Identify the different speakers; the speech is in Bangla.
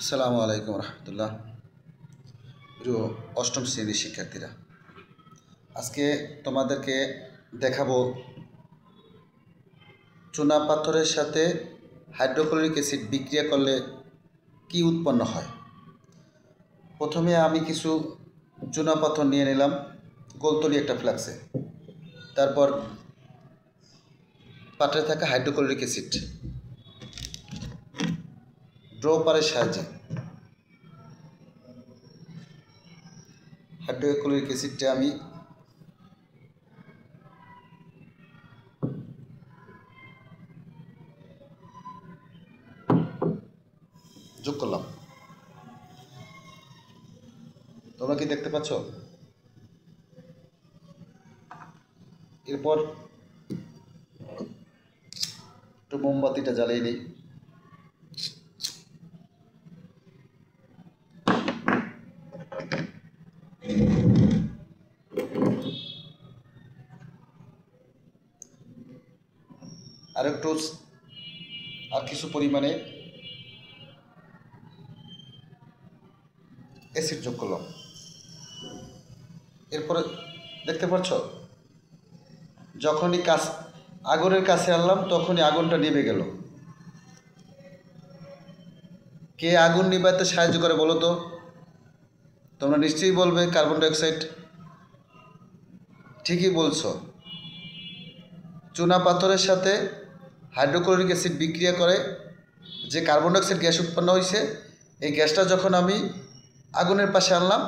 Speaker 1: আসসালামু আলাইকুম রহমতুল্লাহ। প্রিয় অষ্টম শ্রেণীর শিক্ষার্থীরা, আজকে তোমাদেরকে দেখাবো চুনা পাথরের সাথে হাইড্রোক্লোরিক অ্যাসিড বিক্রিয়া করলে কি উৎপন্ন হয়। প্রথমে আমি কিছু চুনা পাথর নিয়ে নিলাম গোলতলি একটা ফ্লাক্সে। তারপর পাত্রে থাকা হাইড্রোক্লোরিক অ্যাসিড ড্রপারের সাহায্যে হাইড্রোক্লোরিক অ্যাসিডটা আমি যোগ করলাম। তোমরা কি দেখতে পাচ্ছ? এরপর একটু মোমবাতিটা জ্বালিয়ে নিই। আর কিছু পরিমাণে অ্যাসিড যোগ করলাম। এরপরে দেখতে পাচ্ছ, যখনই আগুনের কাছে আনলাম তখনই আগুনটা নিভে গেল। কে আগুন নিভাতে সাহায্য করে বলো তো? তোমরা নিশ্চয়ই বলবে কার্বন ডাইঅক্সাইড। ঠিকই বলছো, চুনা পাথরের সাথে হাইড্রোক্লোরিক অ্যাসিড বিক্রিয়া করে যে কার্বন ডাইঅক্সাইড গ্যাস উৎপন্ন হয়েছে, এই গ্যাসটা যখন আমি আগুনের পাশে আনলাম